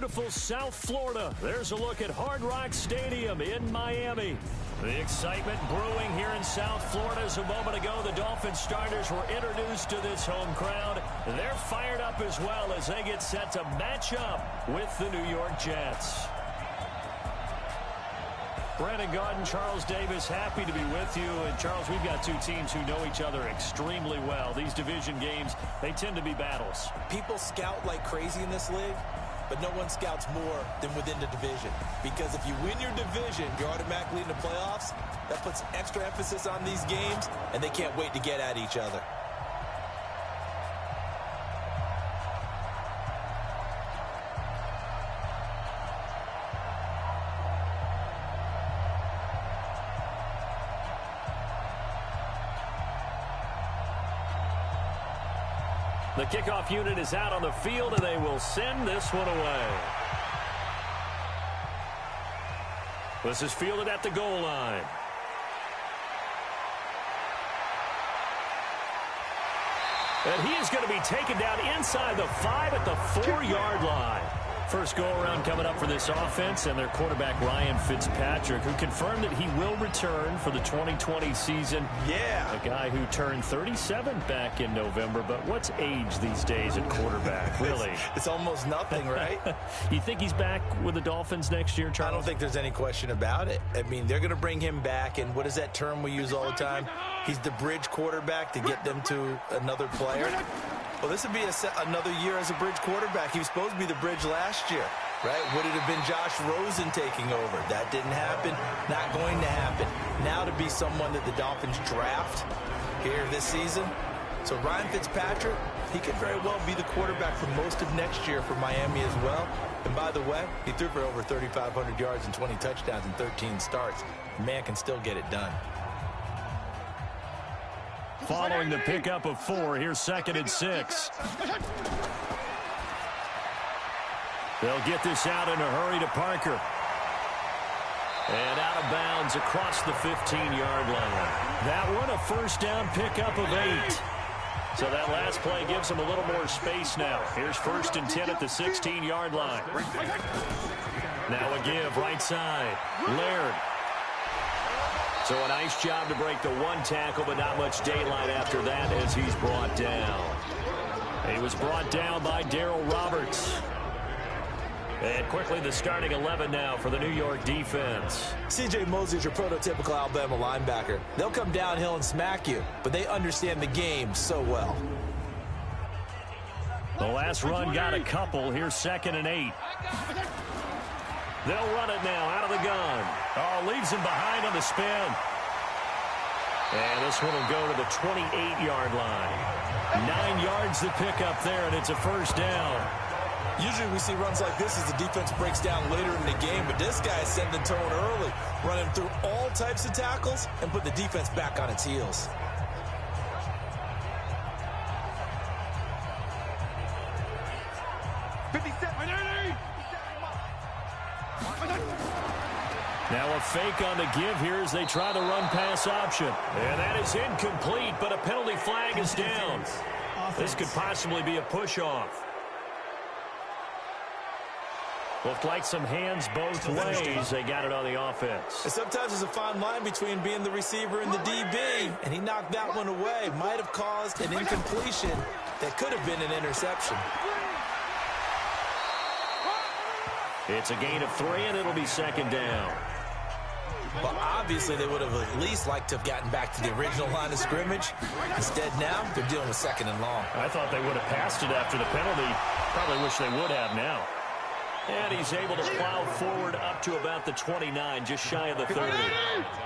beautiful South Florida. There's a look at Hard Rock Stadium in Miami. The excitement brewing here in South Florida as a moment ago. The Dolphins starters were introduced to this home crowd. They're fired up as well as they get set to match up with the New York Jets. Brandon Gaudin, Charles Davis, happy to be with you. And Charles, we've got two teams who know each other extremely well. These division games, they tend to be battles. People scout like crazy in this league, but no one scouts more than within the division. Because if you win your division, you're automatically in the playoffs. That puts extra emphasis on these games, and they can't wait to get at each other. The kickoff unit is out on the field, and they will send this one away. This is fielded at the goal line. And he is going to be taken down inside the 5 at the 4-yard line. First go-around coming up for this offense, and their quarterback Ryan Fitzpatrick, who confirmed that he will return for the 2020 season. Yeah. A guy who turned 37 back in November, but what's age these days at quarterback, really? It's almost nothing, right? You think he's back with the Dolphins next year, Charles? I don't think there's any question about it. I mean, they're going to bring him back, and what is that term we use all the time? He's the bridge quarterback to get them to another player. Well, this would be another year as a bridge quarterback. He was supposed to be the bridge last year, right? Would it have been Josh Rosen taking over? That didn't happen. Not going to happen. Now to be someone that the Dolphins draft here this season. So Ryan Fitzpatrick, he could very well be the quarterback for most of next year for Miami as well. And by the way, he threw for over 3,500 yards and 20 touchdowns in 13 starts. The man can still get it done. Following the pickup of 4, here's 2nd and 6. They'll get this out in a hurry to Parker. And out of bounds across the 15-yard line. That one a first down pickup of 8. So that last play gives them a little more space now. Here's 1st and 10 at the 16-yard line. Now a give right side. Laird. So a nice job to break the one tackle, but not much daylight after that as he's brought down. He was brought down by Darryl Roberts. And quickly the starting 11 now for the New York defense. C.J. Mosley's your prototypical Alabama linebacker. They'll come downhill and smack you, but they understand the game so well. The last run got a couple. Here's 2nd and 8. They'll run it now out of the gun. Oh, leaves him behind on the spin. And this one will go to the 28-yard line. 9 yards to pick up there, and it's a first down. Usually we see runs like this as the defense breaks down later in the game, but this guy is setting the tone early, running through all types of tackles and put the defense back on its heels. Now a fake on the give here as they try the run-pass option. And that is incomplete, but a penalty flag is down. This could possibly be a push-off. Looked like some hands both ways. They got it on the offense. And sometimes there's a fine line between being the receiver and the DB, and he knocked that one away. Might have caused an incompletion that could have been an interception. It's a gain of 3, and it'll be 2nd down. Well, obviously they would have at least liked to have gotten back to the original line of scrimmage. Instead now, they're dealing with 2nd and long. I thought they would have passed it after the penalty. Probably wish they would have now. And he's able to plow forward up to about the 29, just shy of the 30.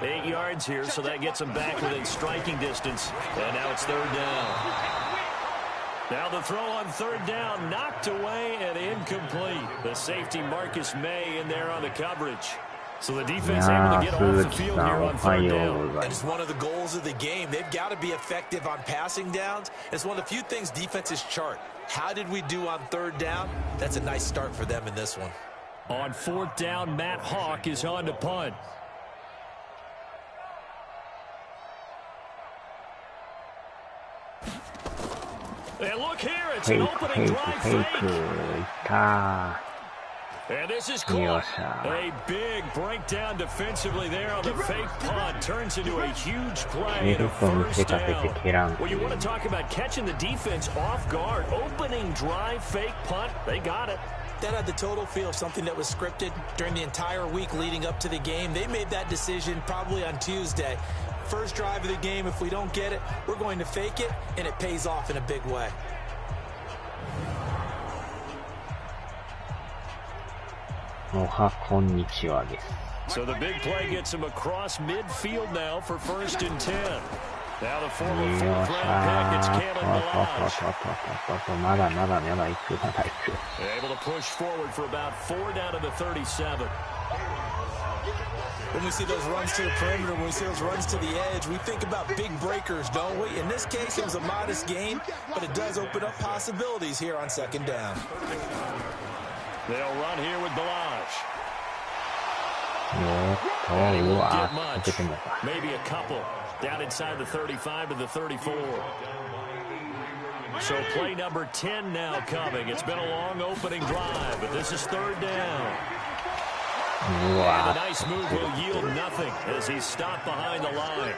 8 yards here, so that gets him back within striking distance. And now it's 3rd down. Now the throw on 3rd down, knocked away and incomplete. The safety Marcus May in there on the coverage. So the defense able to get off the field here on 3rd down. And it's one of the goals of the game. They've got to be effective on passing downs. It's one of the few things defenses chart. How did we do on 3rd down? That's a nice start for them in this one. On 4th down, Matt Hawk is on to punt. And look here, it's an opening drive fake. And this is caught. A big breakdown defensively there on the fake punt. Turns into a huge play and a first down. Well, you want to talk about catching the defense off guard. Opening drive, fake punt. They got it. That had the total feel of something that was scripted during the entire week leading up to the game. They made that decision probably on Tuesday. First drive of the game, if we don't get it, we're going to fake it, and it pays off in a big way. So the big play gets him across midfield now for 1st and 10. Now the former 4th round pick, it's Kalen Balazs. Able to push forward for about 4 down to the 37. When we see those runs to the perimeter, when we see those runs to the edge, we think about big breakers, don't we? In this case, it was a modest gain, but it does open up possibilities here on 2nd down. They'll run here with Balazs. Maybe a couple. Down inside the 35 to the 34. So play number 10 now coming. It's been a long opening drive, but this is 3rd down. And a nice move will yield nothing as he's stopped behind the line.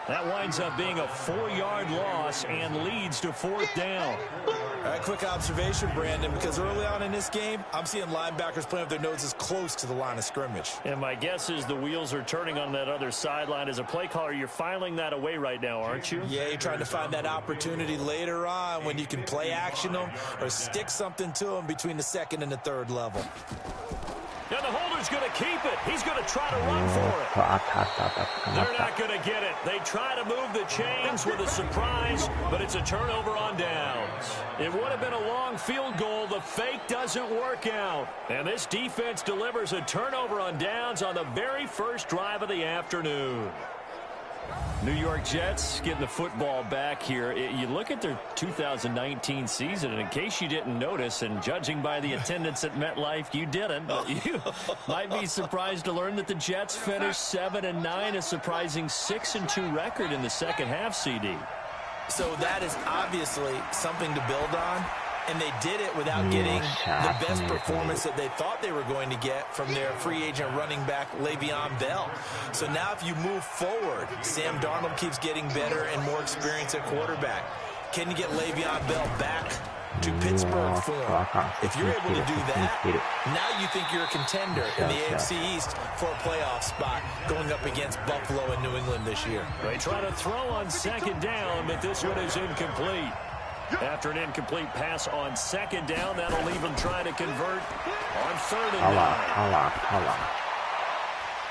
That winds up being a 4-yard loss and leads to 4th down. All right, quick observation, Brandon, because early on in this game, I'm seeing linebackers playing with their noses close to the line of scrimmage. And my guess is the wheels are turning on that other sideline. As a play caller, you're filing that away right now, aren't you? Yeah, you're trying to find that opportunity later on when you can play action them or stick something to them between the 2nd and the 3rd level. And the holder's going to keep it. He's going to try to run for it. They're not going to get it. They try to move the chains with a surprise, but it's a turnover on downs. It would have been a long field goal. The fake doesn't work out. And this defense delivers a turnover on downs on the very first drive of the afternoon. New York Jets getting the football back here. You look at their 2019 season, and in case you didn't notice, and judging by the attendance at MetLife, you didn't, but you might be surprised to learn that the Jets finished 7-9, a surprising 6-2 record in the second half, CD. So that is obviously something to build on. And they did it without getting the best performance that they thought they were going to get from their free agent running back, Le'Veon Bell. So now if you move forward, Sam Darnold keeps getting better and more experience at quarterback. Can you get Le'Veon Bell back to Pittsburgh form? If you're able to do that, now you think you're a contender in the AFC East for a playoff spot going up against Buffalo and New England this year. They try to throw on 2nd down, but this one is incomplete. After an incomplete pass on 2nd down, that'll leave him trying to convert on 3rd and 9.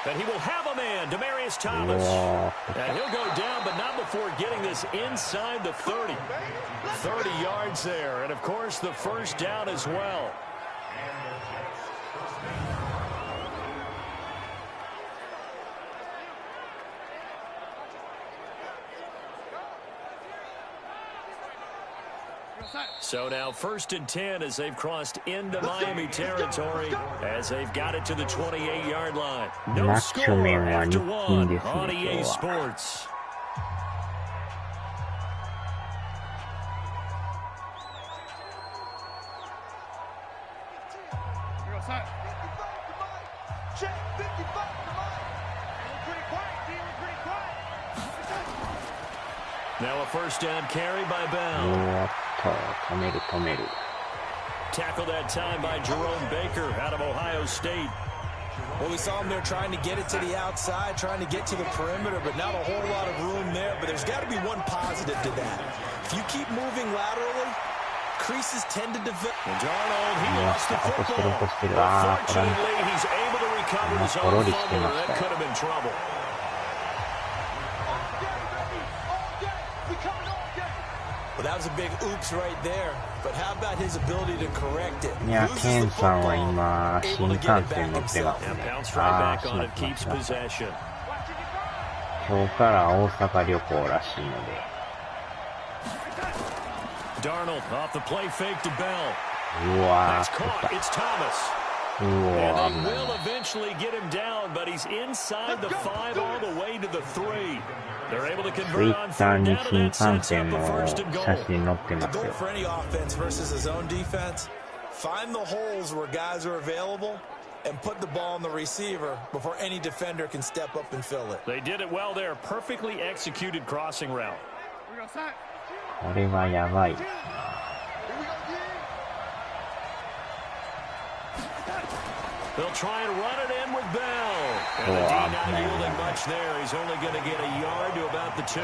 And he will have a man, Demaryius Thomas. And he'll go down, but not before getting this inside the 30. 30 yards there, and of course the first down as well. So now 1st and 10 as they've crossed into Miami territory as they've got it to the 28-yard line. No score after 1 on EA Sports. Now a first down carry by Bell. Tackled that time by Jerome Baker out of Ohio State. Well, we saw him there trying to get it to the outside, trying to get to the perimeter, but not a whole lot of room there. But there's got to be one positive to that. If you keep moving laterally, creases tend to develop. And Darnold, he lost the football. Fortunately, he's able to recover his own fumble. That could have been trouble. Well, that was a big oops right there. But how about his ability to correct it? Ken さんは今新幹線乗ってますね。keeps possession. 今日から大阪旅行らしいので。Darnold off the play fake to Bell. うわ That's caught. It's Thomas. And they will eventually get him down, but he's inside the 5 all the way to the 3. They're able to convert on 3rd down, and that sets up the 1st and goal. The goal for any offense versus his own defense, find the holes where guys are available and put the ball on the receiver before any defender can step up and fill it. They did it well there. Perfectly executed crossing route. これはやばい。They'll try and run it in with Bell. And the D not yielding much there. He's only going to get a yard to about the 2.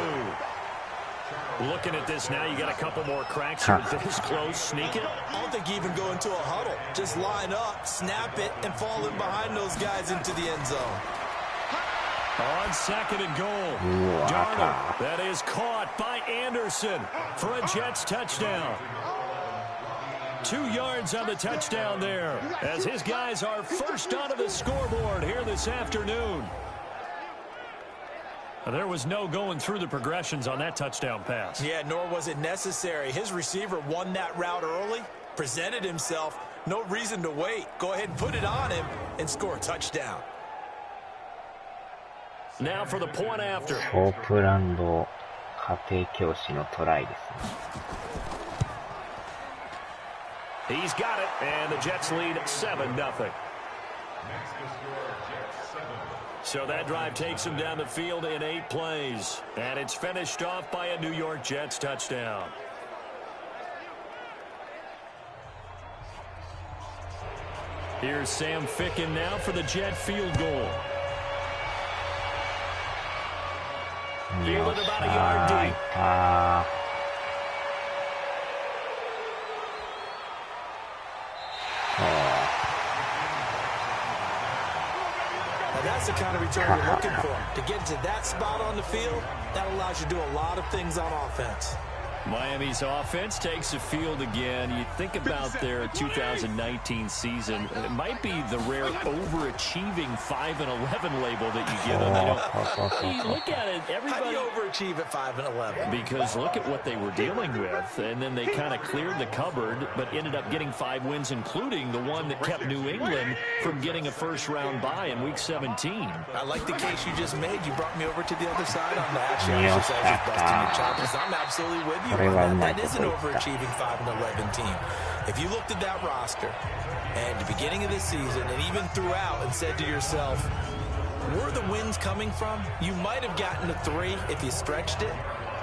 Looking at this now, you got a couple more cracks here. This close, sneak it. I don't think you even go into a huddle. Just line up, snap it, and fall in behind those guys into the end zone. On 2nd and goal. Darnold, that is caught by Anderson for a Jets touchdown. 2 yards on the touchdown there, as his guys are first onto the scoreboard here this afternoon. There was no going through the progressions on that touchdown pass. Yeah, nor was it necessary. His receiver won that route early, presented himself, no reason to wait. Go ahead and put it on him and score a touchdown. Now for the point after. オープランド家庭教師のトライですね。He's got it, and the Jets lead 7-0. So that drive takes him down the field in 8 plays, and it's finished off by a New York Jets touchdown. Here's Sam Ficken now for the Jet field goal. Fielded about a yard deep. Now that's the kind of return you're looking for. To get to that spot on the field, that allows you to do a lot of things on offense. Miami's offense takes the field again. You think about their 2019 season, it might be the rare overachieving 5-11 label that you give them. You look at it, everybody. How do you overachieve at 5-11? Because look at what they were dealing with, and then they kind of cleared the cupboard, but ended up getting 5 wins, including the one that kept New England from getting a first-round bye in Week 17. I like the case you just made. You brought me over to the other side on that. I was just busting your chops. I'm absolutely with you. That is an overachieving 5-11 team. If you looked at that roster at the beginning of the season and even throughout and said to yourself, where are the wins coming from? You might have gotten to 3 if you stretched it.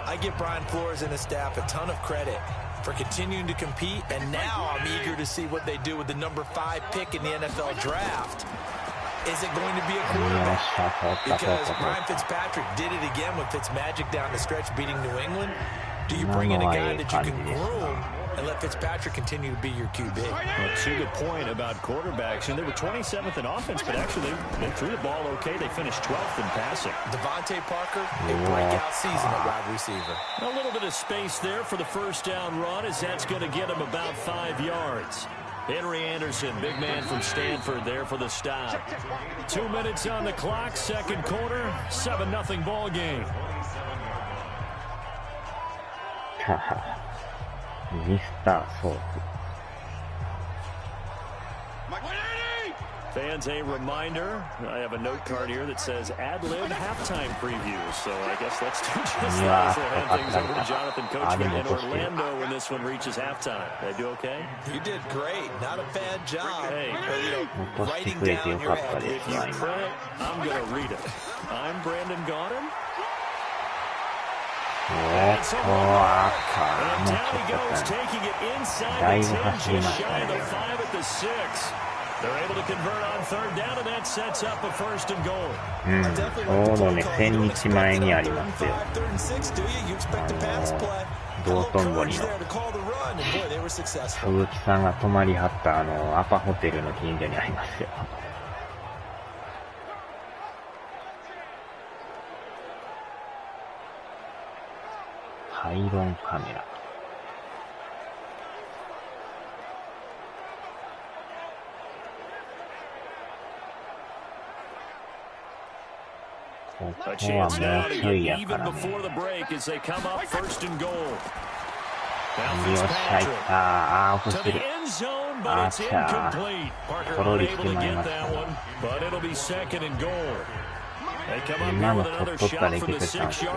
I give Brian Flores and his staff a ton of credit for continuing to compete, and now I'm eager to see what they do with the number 5 pick in the NFL draft. Is it going to be a quarterback? Because Ryan Fitzpatrick did it again with Fitzmagic down the stretch beating New England. Do you bring in a guy that you can groom and let Fitzpatrick continue to be your QB? Well, to the point about quarterbacks, and they were 27th in offense, but actually they threw the ball okay. They finished 12th in passing. Devontae Parker, a breakout season at wide receiver. A little bit of space there for the first down run, as that's going to get him about 5 yards. Henry Anderson, big man from Stanford, there for the stop. 2 minutes on the clock, second quarter, 7-0 ball game. Mr. Soap. Fans, a reminder, I have a note card here that says ad-lib halftime preview, so I guess let's do just that. So we'll hand things over to Jonathan Coachman in Orlando when this one reaches halftime. Did I do okay? You did great. Not a bad job. Hey, writing down your ad. If you print it, I'm going to read it. I'm Brandon Gaudin. And down he goes, taking it inside the 10, just shy of the 5 at the 6. They're able to convert on third down, and that sets up a first and goal. ちょうどね、1000日前にありますよ。道頓堀の鈴木さんが泊まりはったアパホテルの近所にありますよ。パイロンカメラ。ここはもうちょいやからね。よっしゃいった。落としてる。あちゃー。ポロリしてまいりました。今の取っとったらいけてたんですけど。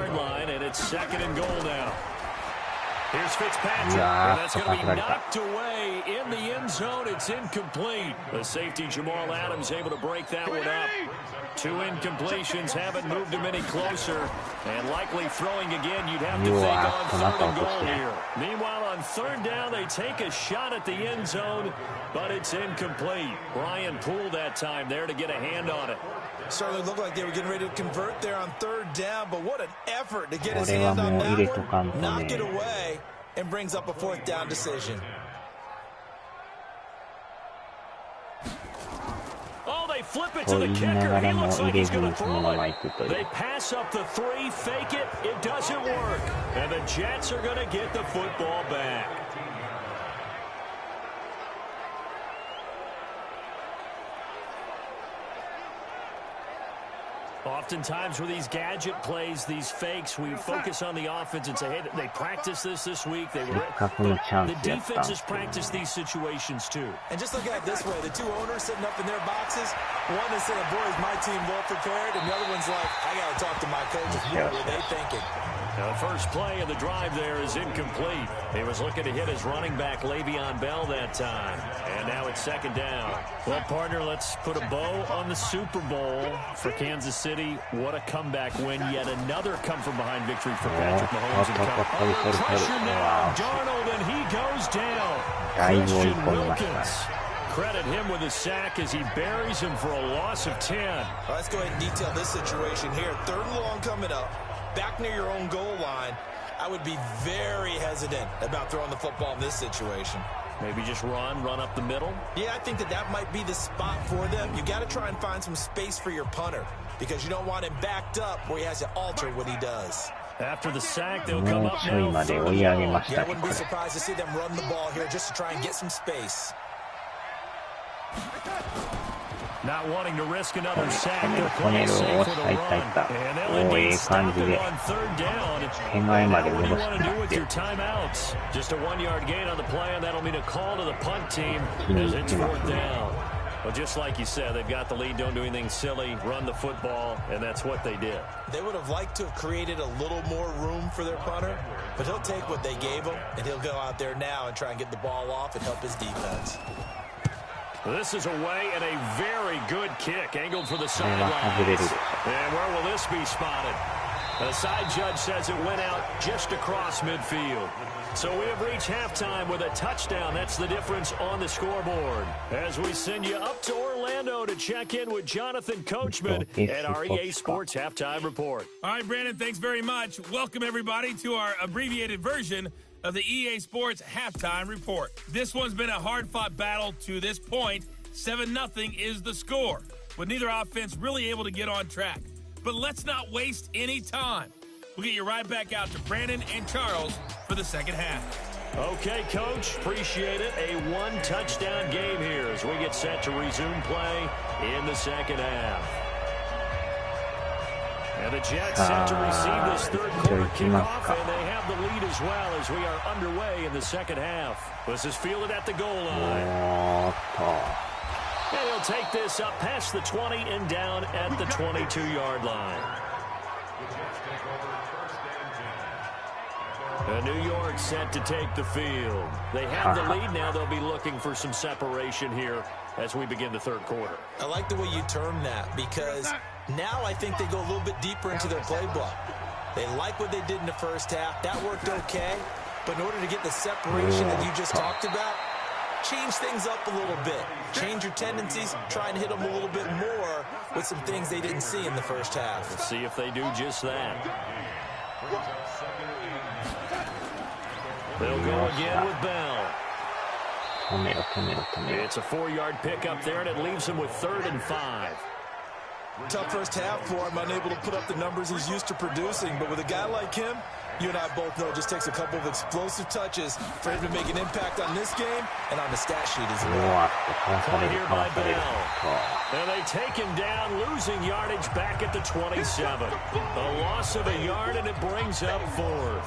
Here's Fitzpatrick, and that's going to be knocked away in the end zone. It's incomplete. The safety, Jamal Adams, able to break that one up. 2 incompletions haven't moved him any closer, and likely throwing again, you'd have to think on 3rd and goal here. Meanwhile, on 3rd down, they take a shot at the end zone, but it's incomplete. Brian Poole that time there to get a hand on it. Certainly looked like they were getting ready to convert there on 3rd down, but what an effort to get his hand on that one, knock it away, and brings up a 4th down decision. Oh, they flip it to the kicker. He looks like he's going to throw it. They pass up the 3, fake it. It doesn't work. And the Jets are going to get the football back. Oftentimes with these gadget plays, these fakes, we focus on the offense and say, hey, they practiced this week. The defense has practiced these situations too. And just look at it this way. The 2 owners sitting up in their boxes, one is saying, boy, is my team well prepared, and the other one's like, I got to talk to my coaches. What were they thinking? The first play of the drive there is incomplete. He was looking to hit his running back, Le'Veon Bell, that time. And now it's 2nd down. Well, partner, let's put a bow on the Super Bowl for Kansas City. What a comeback win. Yet another come-from-behind victory for Patrick Mahomes. Pressure now, Darnold, and he goes down. Christian Wilkins. Credit him with a sack as he buries him for a loss of 10. Let's go ahead and detail this situation here. 3rd and long coming up. Back near your own goal line, I would be very hesitant about throwing the football in this situation. Maybe just run up the middle? Yeah, I think that might be the spot for them. You got to try and find some space for your punter because you don't want him backed up where he has to alter what he does. After the sack, they'll come up now. Yeah, I wouldn't be surprised to see them run the ball here just to try and get some space. Not wanting to risk another sack, they're playing safe for the run. And they'll indeed stop it on 3rd down. What do you want to do with your timeouts? Just a 1-yard gain on the play, and that'll mean a call to the punt team as it's 4th down. Well, just like you said, they've got the lead, don't do anything silly, run the football, and that's what they did. They would have liked to have created a little more room for their punter, but he'll take what they gave him, and he'll go out there now and try and get the ball off and help his defense. This is away and a very good kick angled for the sideline. And where will this be spotted? The side judge says it went out just across midfield. So we have reached halftime with a touchdown. That's the difference on the scoreboard. As we send you up to Orlando to check in with Jonathan Coachman at our EA Sports Halftime Report. All right, Brandon, thanks very much. Welcome, everybody, to our abbreviated version of the EA Sports Halftime Report. This one's been a hard-fought battle to this point. 7-0 is the score, with neither offense really able to get on track. But let's not waste any time. We'll get you right back out to Brandon and Charles for the second half. Okay, Coach, appreciate it. A 1-touchdown game here as we get set to resume play in the second half. And the Jets set to receive this 3rd quarter kickoff, and they have the lead as well as we are underway in the second half. This is fielded at the goal line. And he'll take this up past the 20 and down at the 22-yard line. And New York set to take the field. They have the lead now. They'll be looking for some separation here as we begin the 3rd quarter. I like the way you term that because now I think they go a little bit deeper into their playbook. They like what they did in the first half. That worked okay. But in order to get the separation that you just talked about, change things up a little bit. Change your tendencies. Try and hit them a little bit more with some things they didn't see in the first half. We'll see if they do just that. They'll go again with Bell. It's a 4-yard pickup there, and it leaves him with 3rd and 5. Tough first half for him, unable to put up the numbers he's used to producing. But with a guy like him, you and I both know it just takes a couple of explosive touches for him to make an impact on this game and on the stat sheet as well. Caught here by Bell. And they take him down, losing yardage back at the 27. A loss of a yard, and it brings up 4th.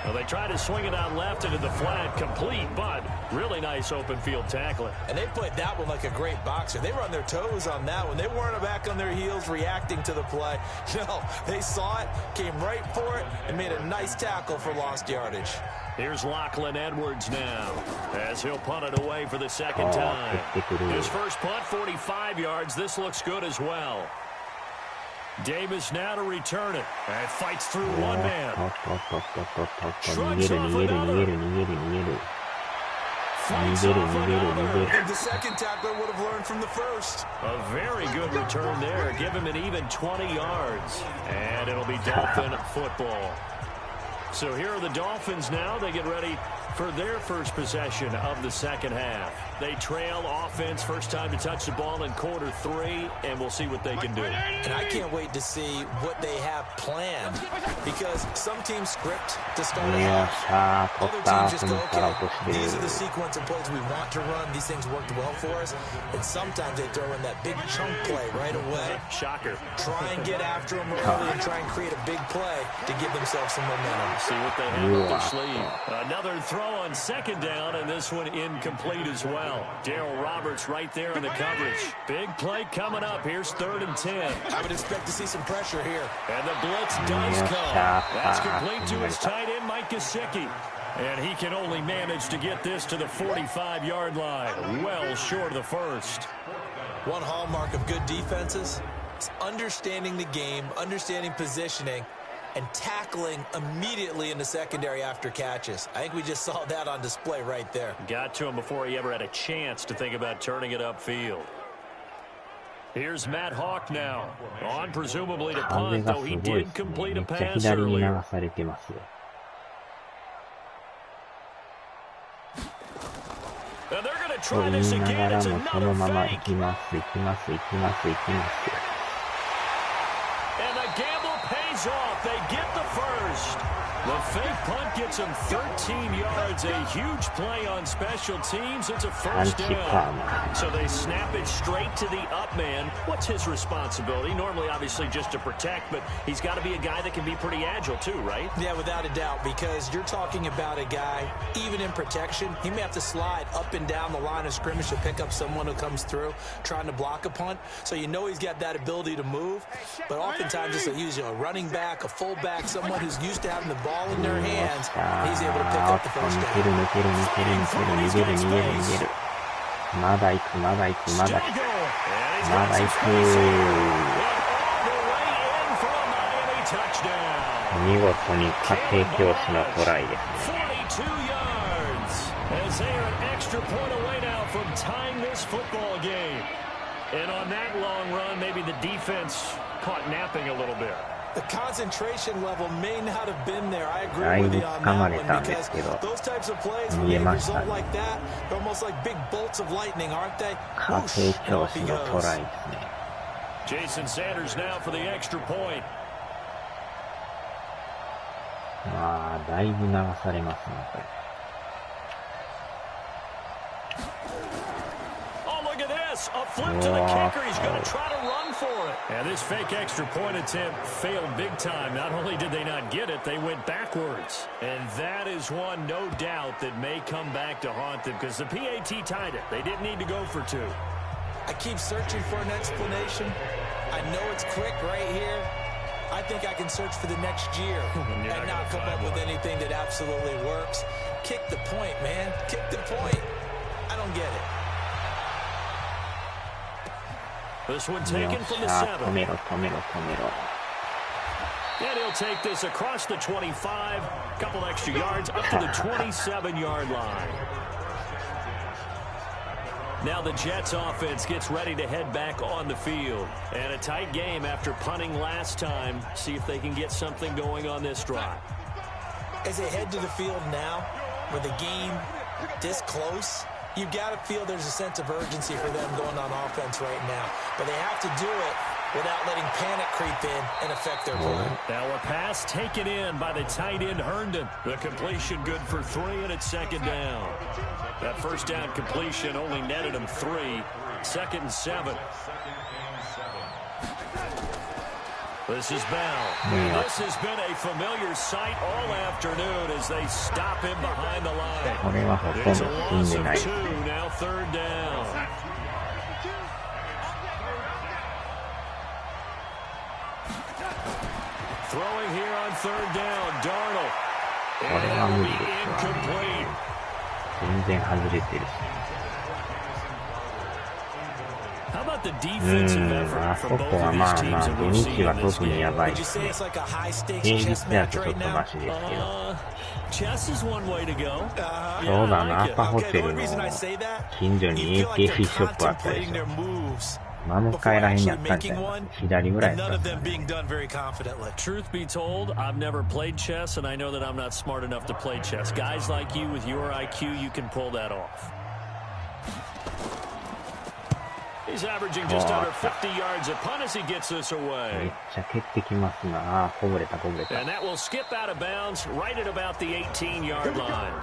Well, they try to swing it out left into the flat, complete, but really nice open field tackling. And they played that one like a great boxer. They were on their toes on that one. They weren't back on their heels reacting to the play. No, they saw it, came right for it, and made a nice tackle for lost yardage. Here's Lachlan Edwards now as he'll punt it away for the second time. His first punt, 45 yards. This looks good as well. Davis now to return it. And fights through one man. Shrugs off another. Fights off another. And the second tackler would have learned from the first. A very good return there. Give him an even 20 yards. And it'll be Dolphin football. So here are the Dolphins now. They get ready for their first possession of the second half. They trail offense, first time to touch the ball in quarter 3, and we'll see what they can do. And I can't wait to see what they have planned, because some teams script to start out. Other teams just go, okay, these are the sequence of plays we want to run. These things worked well for us. And sometimes they throw in that big chunk play right away. Shocker. Try and get after them early and try and create a big play to give themselves some momentum. See what they have up their sleeve. Another throw on second down, and this one incomplete as well. Darryl Roberts right there in the coverage. Big play coming up. Here's 3rd and 10. I would expect to see some pressure here. And the blitz does come. That's complete to his tight end, Mike Gesicki. And he can only manage to get this to the 45-yard line. Well short of the first. One hallmark of good defenses is understanding the game, understanding positioning, and tackling immediately in the secondary after catches. I think we just saw that on display right there. Got to him before he ever had a chance to think about turning it upfield. Here's Matt Hawk now. On presumably to punt, though he did complete a pass earlier. And they're going to try this again. It's another fake. And the gamble pays off. They get the first. The fake punt gets him 13 yards. A huge play on special teams. It's a first down. So they snap it straight to the up man. What's his responsibility? Normally, obviously, just to protect, but he's got to be a guy that can be pretty agile too, right? Yeah, without a doubt, because you're talking about a guy, even in protection, he may have to slide up and down the line of scrimmage to pick up someone who comes through trying to block a punt. So you know he's got that ability to move, but oftentimes it's usually a running back, a fullback, someone who's used to having the ball in their hands. He's able to pick up the first down. As they are an extra point away now from tying this football game. And on that long run, maybe the defense caught napping a little bit. The concentration level may not have been there. I agree with you on that one, because those types of plays, when they result like that, they're almost like big bolts of lightning, aren't they? Whoosh, and off he goes. Jason Sanders now for the extra point. だいぶ流されますね、これ。A flip to the kicker. He's going to try to run for it. And this fake extra point attempt failed big time. Not only did they not get it, they went backwards. And that is one, no doubt, that may come back to haunt them, because the PAT tied it. They didn't need to go for 2. I keep searching for an explanation. I know it's quick right here. I think I can search for the next year and not come up with anything that absolutely works. Kick the point, man. Kick the point. I don't get it. This one taken from the 7. And he'll take this across the 25. Couple extra yards up to the 27-yard line. Now the Jets offense gets ready to head back on the field. And a tight game after punting last time. See if they can get something going on this drive. As they head to the field now, with the game this close, you've got to feel there's a sense of urgency for them going on offense right now. But they have to do it without letting panic creep in and affect their play. Now a pass taken in by the tight end Herndon. The completion good for 3, and it's second down. That first down completion only netted him 3. 2nd and 7. This is Bell. And this has been a familiar sight all afternoon as they stop him behind the line. It's a loss of 2, now third down. Throwing here on third down, Darnold. And incomplete. 全然外れてる。How about the defensive effort from both of these teams that we've seen in this game? Would you say it's like a high-stakes chess match right now? Chess is one way to go. そうだな、アパホテルの近所に AKB ショップあったでしょ。真向かいらへんにあったんじゃない？左ぐらいだったんだね。Truth be told, I've never played chess, and I know that I'm not smart enough to play chess. Guys like you with your IQ, you can pull that off. He's averaging just under 50 yards a punt as he gets this away. めっちゃ蹴ってきますな。こぼれたこぼれた。 And that will skip out of bounds right at about the 18-yard line.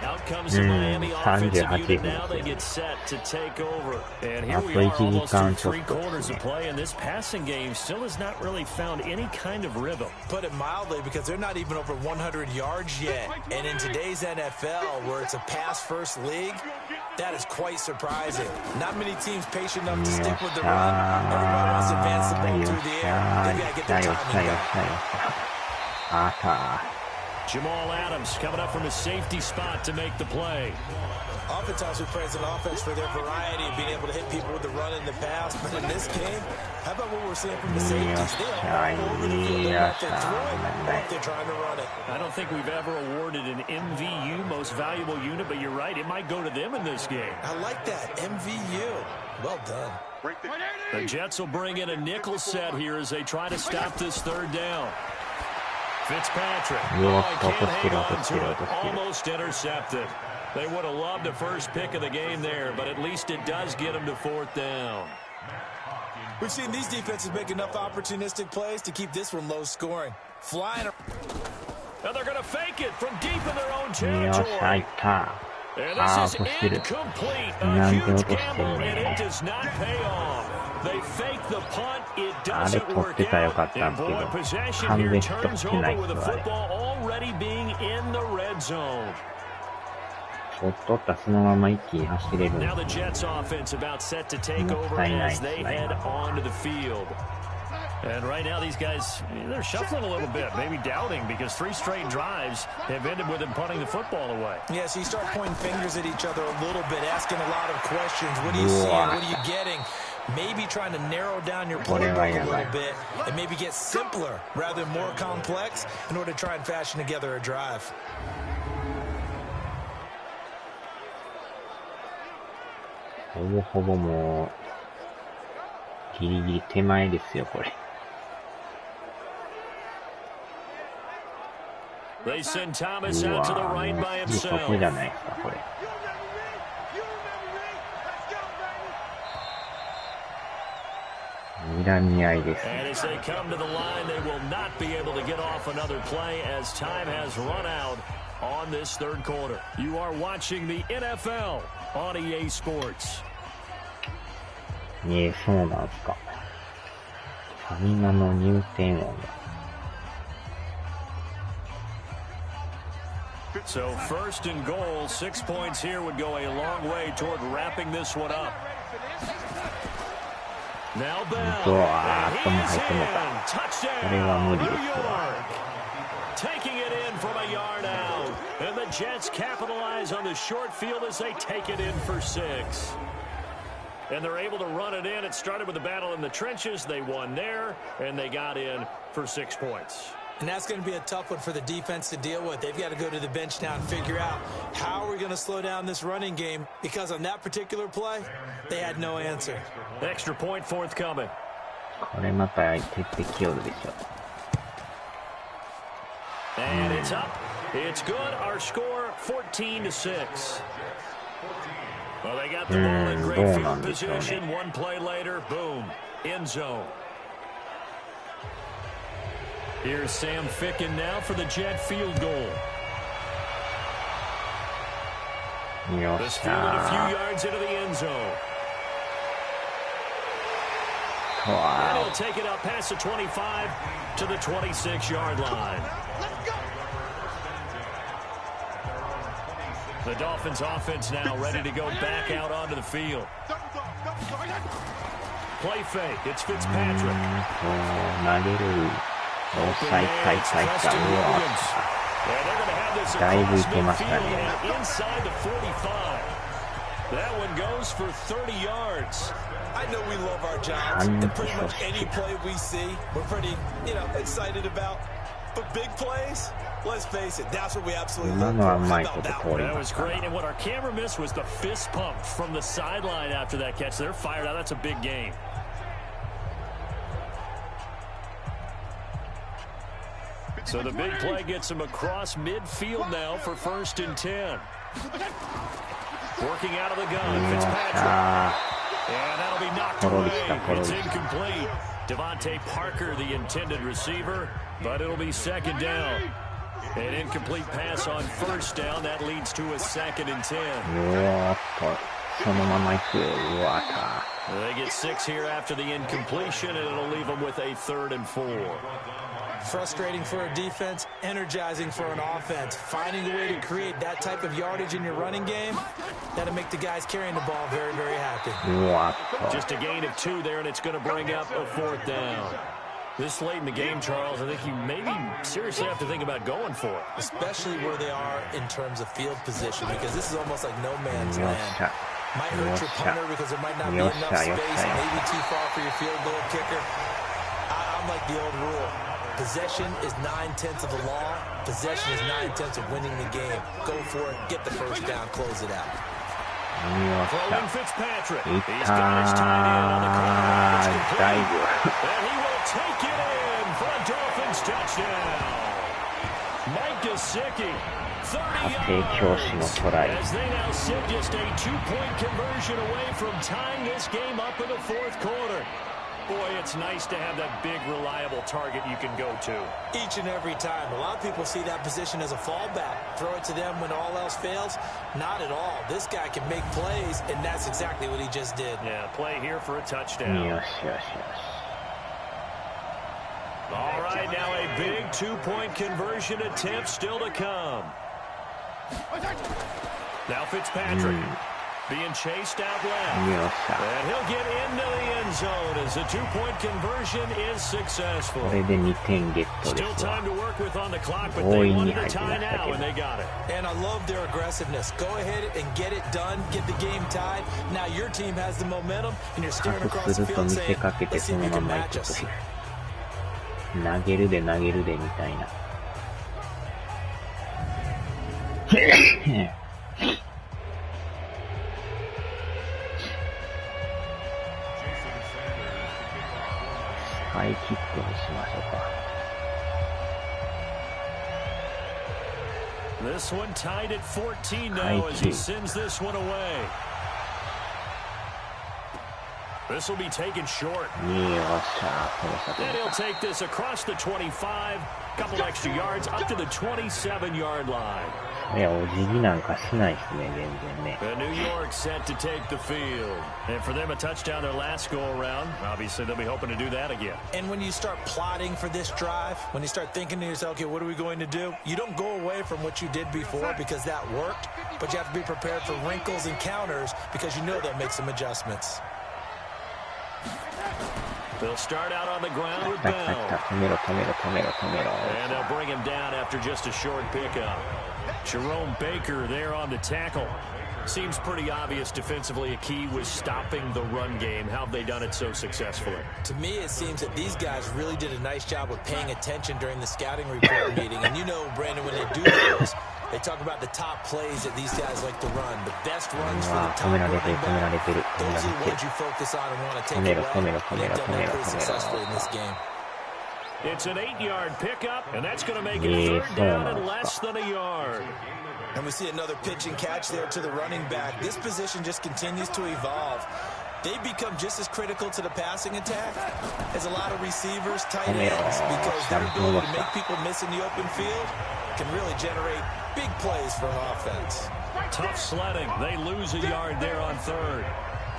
Out comes the Miami offensive unit now. They get set to take over. And here we are almost through 3 quarters of play, and this passing game still has not really found any kind of rhythm. Put it mildly, because they're not even over 100 yards yet. And in today's NFL, where it's a pass-first league, that is quite surprising. Not many teams patient enough to stick with the run. Everybody wants to advance the ball through the air. They've got to get their timing down. Jamal Adams coming up from his safety spot to make the play. Oftentimes we praise an offense for their variety of being able to hit people with the run and the pass. But in this game, how about what we're seeing from the safeties? They are all over the field. They're out there throwing or if they're trying to run it. I don't think we've ever awarded an MVU, most valuable unit, but you're right, it might go to them in this game. I like that, MVU. Well done. The Jets will bring in a nickel set here as they try to stop this third down. Fitzpatrick. Oh, I can't hang on to it. Almost intercepted. They would have loved the first pick of the game there, but at least it does get them to fourth down. We've seen these defenses make enough opportunistic plays to keep this one low scoring. Flying. Now they're going to fake it from deep in their own territory. And this is incomplete. A huge gamble, and it does not pay off. They fake the punt. It doesn't work out. And boy, possession here turns over with the football already being in the red zone. Now the Jets offense about set to take over as they head onto the field. And right now these guys, they're shuffling a little bit, maybe doubting, because 3 straight drives have ended with them punting the football away. Yeah, so you start pointing fingers at each other a little bit, asking a lot of questions. What are you seeing? What are you getting? Maybe trying to narrow down your playbook a little bit and maybe get simpler rather than more complex in order to try and fashion together a drive. ほぼほぼもうギリギリ手前ですよこれ。They send Thomas out to the right by himself. そこじゃないですかこれ。睨み合いです。And as they come to the line, they will not be able to get off another play as time has run out on this third quarter. You are watching the NFL on EA Sports. そうなんすか。ファミマの入店音が。So first and goal, 6 points here would go a long way toward wrapping this one up. Now Bell, and he's in. Touchdown, New York. Taking it in from a yard out. And the Jets capitalize on the short field as they take it in for 6. And they're able to run it in. It started with a battle in the trenches. They won there, and they got in for 6 points. And that's going to be a tough one for the defense to deal with. They've got to go to the bench now and figure out how are we going to slow down this running game, because on that particular play, they had no answer. Extra point forthcoming. これまた徹底きよるでしょ。And it's up. It's good. Our score 14-6. Well, they got the ball in great field position. One play later, boom, end zone. Here's Sam Ficken now for the Jet field goal. This fielded a few yards into the end zone. And he'll take it out past the 25 to the 26-yard line. The Dolphins offense now ready to go back out onto the field. Play fake. It's Fitzpatrick. Inside the 45. That one goes for 30 yards. I know we love our jobs, and pretty much any play we see, we're pretty, excited about. But big plays, let's face it, that's what we absolutely love. That was great, and what our camera missed was the fist pump from the sideline after that catch. They're fired out. That's a big game. So the big play gets him across midfield now for 1st and 10. Working out of the gun, Fitzpatrick. And that'll be knocked away. It's incomplete. Devontae Parker, the intended receiver, but it'll be 2nd down. An incomplete pass on 1st down. That leads to a 2nd and 10. They get 6 here after the incompletion, and it'll leave them with a 3rd and 4. Frustrating for a defense, energizing for an offense. Finding a way to create that type of yardage in your running game, that'll make the guys carrying the ball very, very happy. Just a gain of 2 there, and it's going to bring up a 4th down. This late in the game, Charles, I think you maybe seriously have to think about going for it. Especially where they are in terms of field position, because this is almost like no man's land. Might hurt your punter because there might not be enough space, maybe too far for your field goal kicker. I'm like the old rule. Possession is 9/10 of the law. Possession is 9/10 of winning the game. Go for it. Get the 1st down. Close it out. Throwing Fitzpatrick. He's got his tight end on the corner. And he will take it in for a Dolphins touchdown. Mike Gesicki, 30 yards. As they now sit just a 2-point conversion away from tying this game up in the 4th quarter. Boy, it's nice to have that big, reliable target you can go to. Each and every time. A lot of people see that position as a fallback. Throw it to them when all else fails. Not at all. This guy can make plays, and that's exactly what he just did. Yeah, play here for a touchdown. Yes. All right, now a big 2-point conversion attempt still to come. Now Fitzpatrick. Being chased out left. And he'll get into the end zone as the 2-point conversion is successful. Still time to work with on the clock, but they wanted a tie now, and they got it. And I love their aggressiveness. Go ahead and get it done. Get the game tied. Now your team has the momentum, and you're staring across the field saying, let's see if you can match us. 投げるでみたいな。ハイキックにしましょうか。This one tied at 14 now as he sends this one away. This will be taken short. And he'll take this across the 25, couple extra yards up to the 27-yard line. いや、お辞儀なんかしないですね、全然ね。And New York set to take the field. And for them, a touchdown their last go-around. Obviously, they'll be hoping to do that again. And when you start plotting for this drive, when you start thinking to yourself, okay, what are we going to do? You don't go away from what you did before because that worked, but you have to be prepared for wrinkles and counters because you know they'll make some adjustments. They'll start out on the ground with Bell. And they'll bring him down after just a short pickup. Jerome Baker there on the tackle. Seems pretty obvious defensively a key was stopping the run game. How have they done it so successfully? To me, it seems that these guys really did a nice job of paying attention during the scouting report meeting. And you know, Brandon, when they do this, they talk about the top plays that these guys like to run. The best runs for the top running back. Those are the ones you focus on and want to take away. They've done that pretty successfully in this game. It's an 8-yard pickup, and that's going to make it 3rd down and less than a yard. And we see another pitch and catch there to the running back. This position just continues to evolve. They become just as critical to the passing attack as a lot of receivers, tight ends, because their ability to make people miss in the open field can really generate big plays for an offense. Tough sledding. They lose a yard there on 3rd.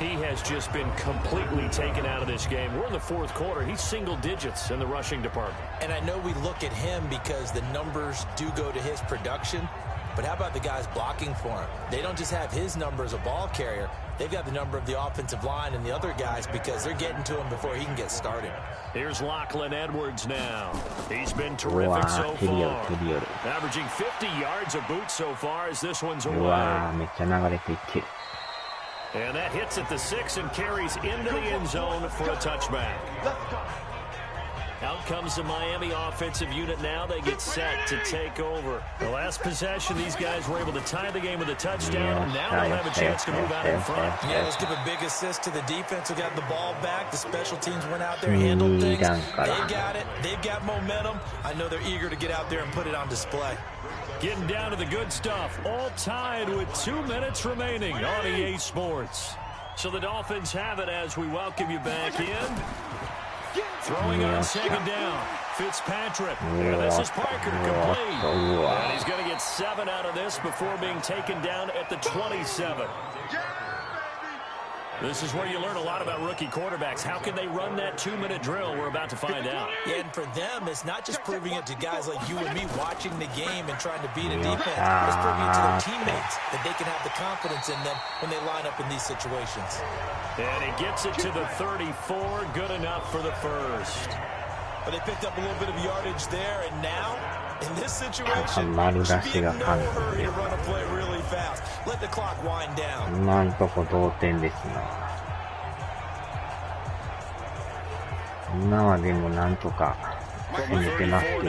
He has just been completely taken out of this game. We're in the fourth quarter. He's single digits in the rushing department. And I know we look at him because the numbers do go to his production, but how about the guys blocking for him? They don't just have his number as a ball carrier. They've got the number of the offensive line and the other guys because they're getting to him before he can get started. Here's Lachlan Edwards now. He's been terrific so far. Averaging 50 yards a boot so far as this one's away. And that hits at the 6 and carries into the end zone for a touchback. Out comes the Miami offensive unit now. They get set to take over. The last possession, these guys were able to tie the game with a touchdown. And now they'll have a chance to move out in front. Yeah, let's give a big assist to the defense who got the ball back. The special teams went out there and handled things. They got it. They've got momentum. I know they're eager to get out there and put it on display. Getting down to the good stuff. All tied with 2 minutes remaining on EA Sports. So the Dolphins have it as we welcome you back in. Throwing on second down. Fitzpatrick. And this is Parker complete. And he's going to get 7 out of this before being taken down at the 27. This is where you learn a lot about rookie quarterbacks. How can they run that 2-minute drill? We're about to find out. Yeah, and for them, it's not just proving it to guys like you and me watching the game and trying to beat a defense. It's proving it to their teammates that they can have the confidence in them when they line up in these situations. And he gets it to the 34. Good enough for the first. But they picked up a little bit of yardage there, and now, in this situation, there should be no hurry to run a play really fast. Let the clock wind down. 今んとこ同点ですな。今はでもなんとか攻めてますけど。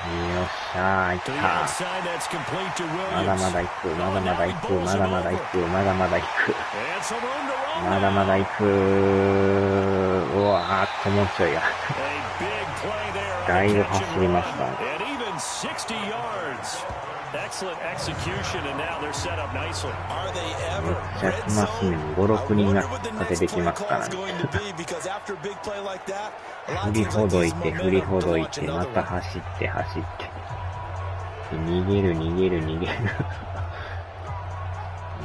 よっしゃー、いった。まだまだ行く、まだまだ行く、まだまだ行く、まだまだ行く。まだまだ行く。うわーっともうちょいや。だいぶ走りましたね。Excellent execution, and now they're set up nicely. Are they ever? めっちゃ来ますね。5、6人が出てきますからね。振りほどいて、振りほどいて、また走って、走って。逃げる、逃げる、逃げる。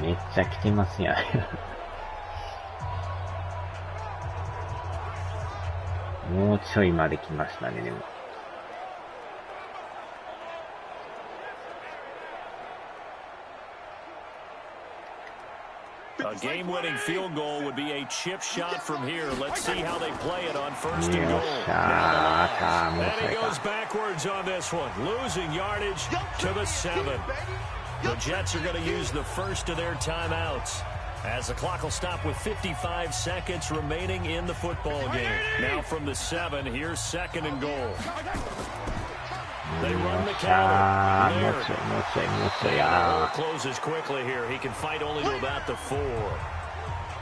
めっちゃ来てますやん。もうちょいまで来ましたね、でも。A game-winning field goal would be a chip shot from here. Let's see how they play it on first and goal. And he goes backwards on this one, losing yardage to the 7. The Jets are going to use the first of their timeouts, as the clock will stop with 55 seconds remaining in the football game. Now from the 7, here's second and goal. They run the counter. Closes quickly here. He can fight only to about the 4.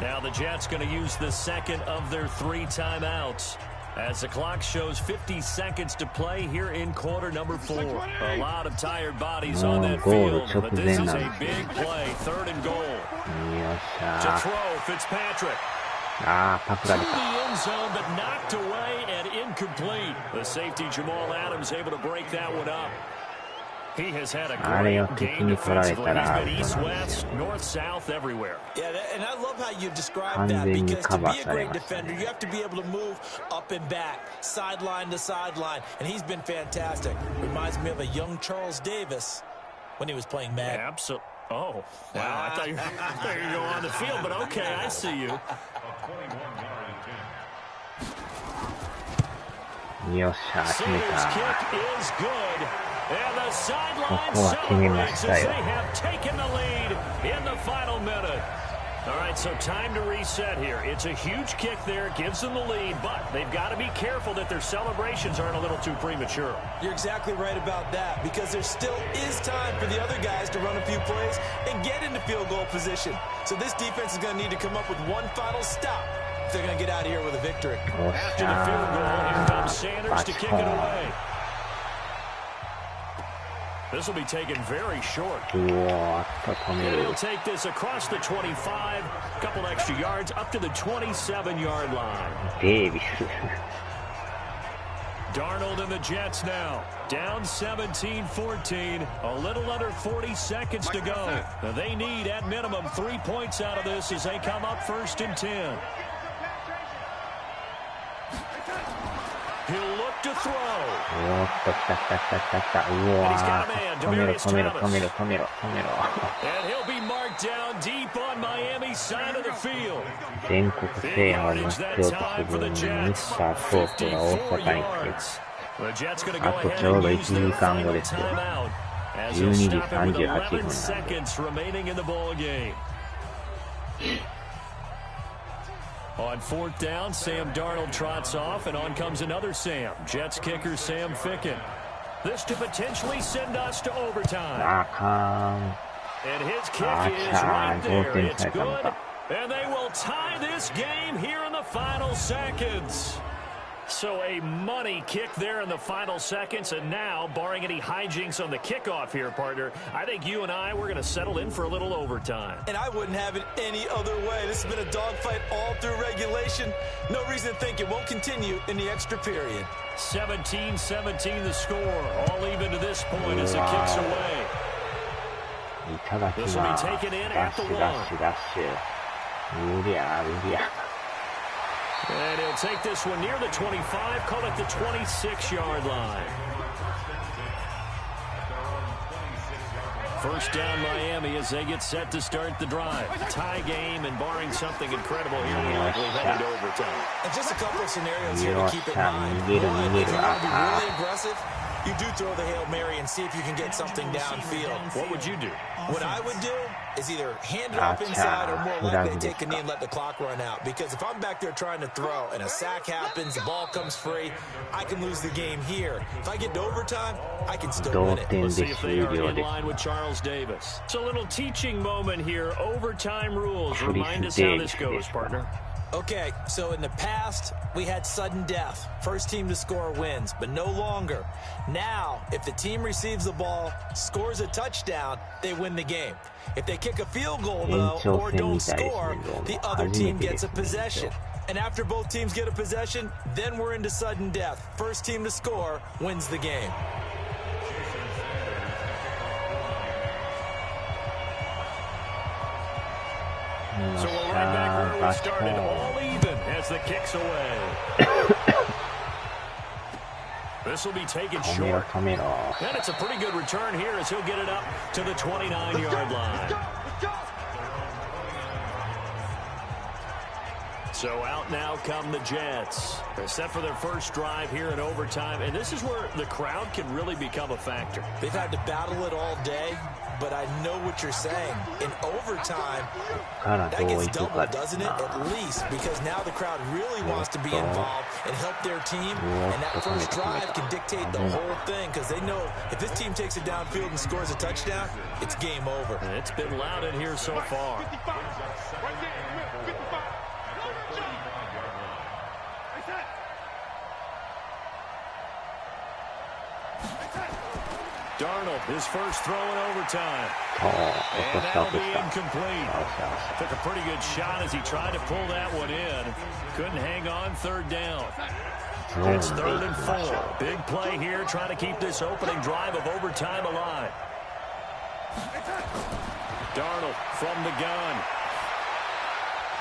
Now the Jets going to use the second of their 3 timeouts, as the clock shows 50 seconds to play here in quarter number 4. A lot of tired bodies on that field, but this is a big play. Third and goal. To throw, Fitzpatrick. To the end zone, but knocked away and incomplete. The safety Jamal Adams able to break that one up. He has had a great game defensively. He's been east-west, north-south, everywhere. Yeah, and I love how you describe that, because to be a great defender, you have to be able to move up and back, sideline to sideline, and he's been fantastic. Reminds me of a young Charles Davis when he was playing Madden. Absolutely. Oh, wow. I thought you were going to go on the field, but okay, I see you. よっしゃ、決めた。ここは決めましたよ。All right, so time to reset here. It's a huge kick there, gives them the lead, but they've got to be careful that their celebrations aren't a little too premature. You're exactly right about that, because there still is time for the other guys to run a few plays and get into field goal position. So this defense is going to need to come up with one final stop if they're going to get out of here with a victory. After the field goal, here comes Sanders to kick it away. This will be taken very short. He'll take this across the 25, a couple extra yards, up to the 27-yard line. Davis. Darnold and the Jets now. Down 17-14. A little under 40 seconds to go. Now they need, at minimum, 3 points out of this as they come up 1st and 10. He'll look to throw. おーっと、来た。うわー、止めろ。 And he'll be marked down deep on Miami's side of the field. 全国制覇を目標とするミスタートークが大阪に来て、あとちょうど1時間後ですよ。12時38分なんで。On 4th down, Sam Darnold trots off, and on comes another Sam. Jets kicker Sam Ficken. This to potentially send us to overtime. あかん。 And his kick is right there. It's good. And they will tie this game here in the final seconds. So a money kick there in the final seconds. And now, barring any hijinks on the kickoff here, partner, I think you and I, we're going to settle in for a little overtime. And I wouldn't have it any other way. This has been a dogfight all through regulation. No reason to think it won't continue in the extra period. 17-17 the score. All even to this point as it kicks away. いただきます。ダッシュ。うりゃ。And he'll take this one near the 25, call it the 26-yard line. First down Miami as they get set to start the drive. Tie game, and barring something incredible here, we're likely headed to overtime. And just a couple of scenarios here to keep in mind. One, if you want to be really aggressive, you do throw the Hail Mary and see if you can get something downfield. What would you do? What I would do is either hand it off inside or more likely take a knee and let the clock run out. Because if I'm back there trying to throw and a sack happens, the ball comes free, I can lose the game here. If I get to overtime, I can still win it. Let's see if they are in line with Charles Davis. It's a little teaching moment here. Overtime rules. Remind us how this goes, partner. Okay, so in the past, we had sudden death. First team to score wins, but no longer. Now, if the team receives the ball, scores a touchdown, they win the game. If they kick a field goal, though, or don't score, the other team gets a possession. And after both teams get a possession, then we're into sudden death. First team to score wins the game. So we're right back where we started, all even as the kick's away. This will be taken short. And it's a pretty good return here as he'll get it up to the 29-yard line. So out now come the Jets. They're set for their first drive here in overtime, and this is where the crowd can really become a factor. They've had to battle it all day, but I know what you're saying. In overtime, that gets double, doesn't it? At least, because now the crowd really wants to be involved and help their team, and that first drive can dictate the whole thing, because they know if this team takes it downfield and scores a touchdown, it's game over. And it's been loud in here so far. Darnold, his first throw in overtime. And that'll be incomplete. Took a pretty good shot as he tried to pull that one in. Couldn't hang on third down. It's 3rd and 4. Big play here, trying to keep this opening drive of overtime alive. Darnold from the gun.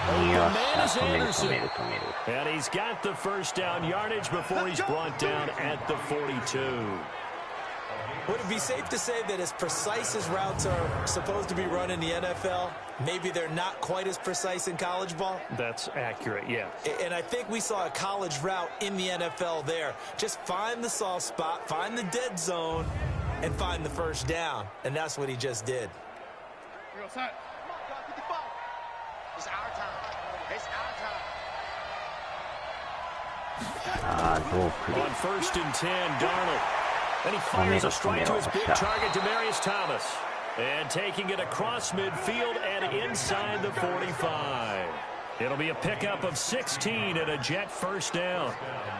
Open man is Anderson. And he's got the first down yardage before he's brought down at the 42. Would it be safe to say that as precise as routes are supposed to be run in the NFL, maybe they're not quite as precise in college ball? That's accurate, yeah. And I think we saw a college route in the NFL there. Just find the soft spot, find the dead zone, and find the first down. And that's what he just did. It's our time. It's our time. On 1st and 10, Darnold. And he fires a strike to his big target, Demaryius Thomas. And taking it across midfield and inside the 45. It'll be a pickup of 16 and a Jet first down.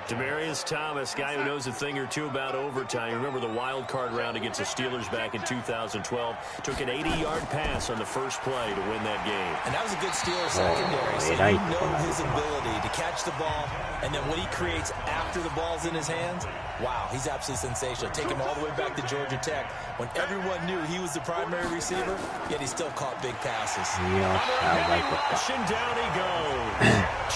Demaryius Thomas, guy who knows a thing or two about overtime. You remember the wild card round against the Steelers back in 2012. Took an 80-yard pass on the first play to win that game. And that was a good Steelers secondary. So you know his ability to catch the ball, and then what he creates after the ball's in his hands. Wow, he's absolutely sensational. Take him all the way back to Georgia Tech when everyone knew he was the primary receiver, yet he still caught big passes. And down he goes.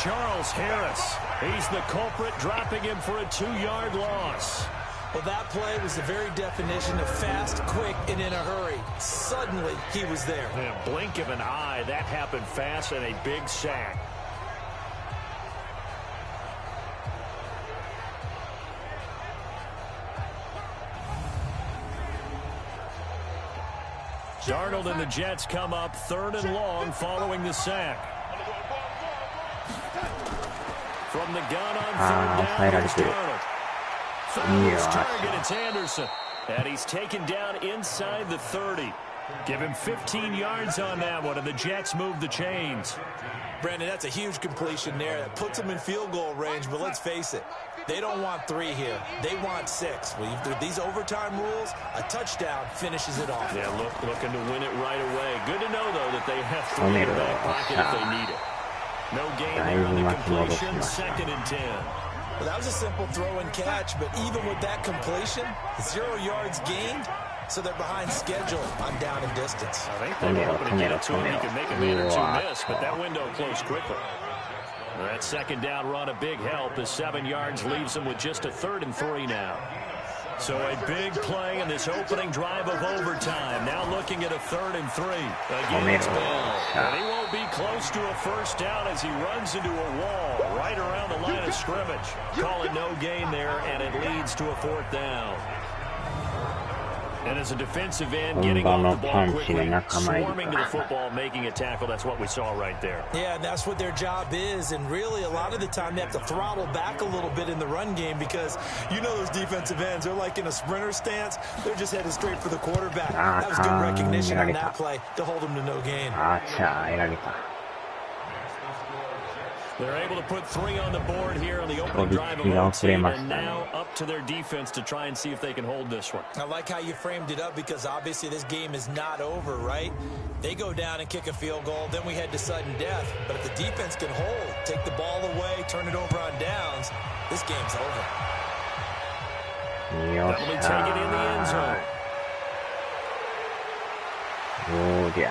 Charles Harris. He's the culprit, dropping him for a 2-yard loss. Well, that play was the very definition of fast, quick, and in a hurry. Suddenly, he was there. In a blink of an eye, that happened fast and a big sack. Darnold and the Jets come up 3rd and long following the sack. From the gun on 3rd down, it's Darnold. First target, it's Anderson. And he's taken down inside the 30. Give him 15 yards on that one, and the Jets move the chains. Brandon, that's a huge completion there. That puts them in field goal range, but let's face it, they don't want 3 here. They want 6. With these overtime rules, a touchdown finishes it off. Yeah, looking to win it right away. Good to know, though, that they have 3 in the back pocket if they need it. No gain there on the completion, 2nd and 10. Well, that was a simple throw and catch, but even with that completion, 0 yards gained, so they're behind schedule on down and distance. I think they were hoping to get it to him. He could make a man or 2 miss, but that window closed quickly. That 2nd down run, a big help. The 7 yards leaves him with just a 3rd and 3 now. So a big play in this opening drive of overtime. Now looking at a 3rd and 3. Again, it's Bell. And he won't be close to a first down as he runs into a wall right around the line of scrimmage. Call it no gain there, and it leads to a 4th down. And as a defensive end, getting off the ball quickly, swarming to the football, making a tackle, that's what we saw right there. Yeah, and that's what their job is. And really, a lot of the time, they have to throttle back a little bit in the run game because you know those defensive ends, they're like in a sprinter stance. They're just headed straight for the quarterback. That was good recognition on that play to hold them to no gain. They're able to put 3 on the board here on the opening drive of overtime, and now up to their defense to try and see if they can hold this one. I like how you framed it up because obviously this game is not over, right? They go down and kick a field goal, then we head to sudden death. But if the defense can hold, take the ball away, turn it over on downs, this game's over. That'll be taken in the end zone. Bring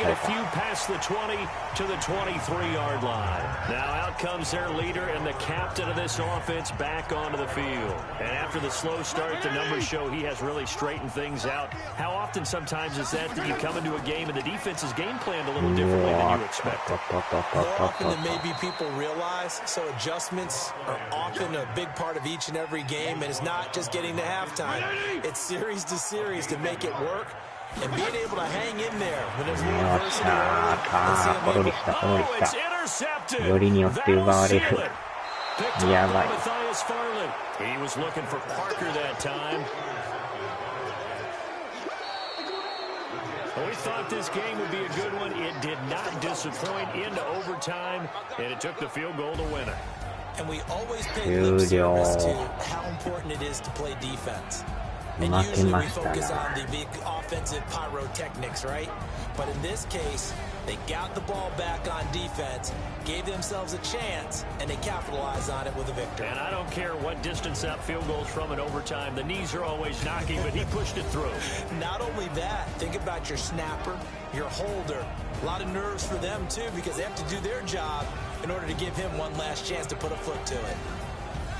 it a few past the 20 to the 23-yard line. Now out comes their leader and the captain of this offense back onto the field. And after the slow start, the numbers show he has really straightened things out. How often sometimes is that you come into a game and the defense is game planned a little differently than you expect? More often than maybe people realize. So adjustments are often a big part of each and every game. And it's not just getting to halftime. It's series to series to make it work. And being able to hang in there when there's more adversity early. It's intercepted. He was looking for Parker that time. We thought this game would be a good one. It did not disappoint into overtime, and it took the field goal to win it. And we always pay lip service to how important it is to play defense. And usually we focus on the big offensive pyrotechnics, right? But in this case, they got the ball back on defense, gave themselves a chance, and they capitalized on it with a victory. And I don't care what distance that field goal's from in overtime. The knees are always knocking, but he pushed it through. Not only that, think about your snapper, your holder. A lot of nerves for them, too, because they have to do their job in order to give him one last chance to put a foot to it.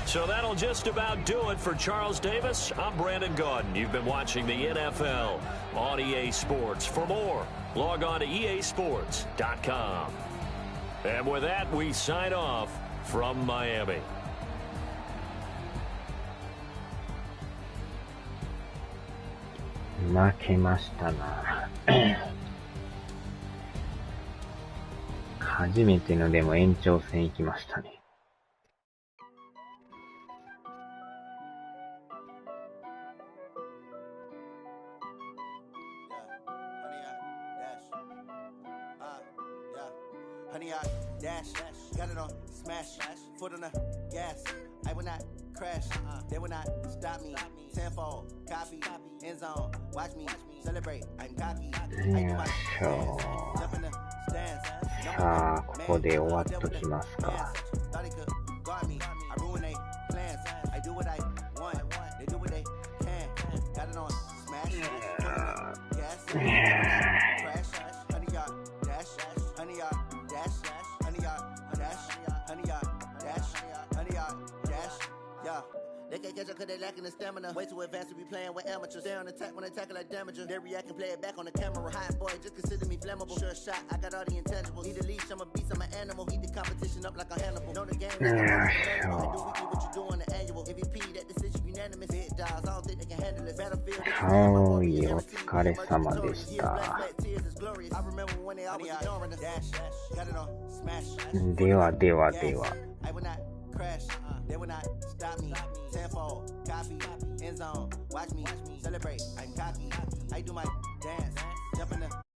So that'll just about do it for Charles Davis. I'm Brandon Gaudin. You've been watching the NFL on EA Sports. For more, log on to easports.com. And with that, we sign off from Miami. Makemashita 初めてのでも延長戦行きましたね。100-yard dash. Got it on smash. Foot on the gas. I will not crash. They will not stop me. Tenfold copy. End zone. Watch me celebrate. I'm cocky. I do my dance. Jump in the stands. さあ、ここで終わっときますか。Thought he could guard me. I ruin their plans. I do what I want. They do what they can. Got it on smash. Gas. Crash. 100-yard dash. 100-yard dash. 100-yard dash. 100-yard dash. 100-yard dash. Yeah. They can't catch up cause they lacking the stamina. Way too advanced to be playing with amateurs. Stay on attack when they tackle like damager. They react and play it back on the camera. Hot boy, just consider me flammable. Sure shot, I got all the intangibles. Need a leash, I'm a beast, I'm an animal. Heat the competition up like a Hannibal. Know the game, like I do weekly what you do on the annual. MVP, that decision unanimous. Big dogs, I don't think they can handle it. Battlefield, はい、お疲れ様でした。I remember when they always ignoring us. Dash, got it on smash. では。I will not crash. They will not stop me. Tenfold copy. End zone. Watch me celebrate. I'm cocky. I do my dance. Jump in the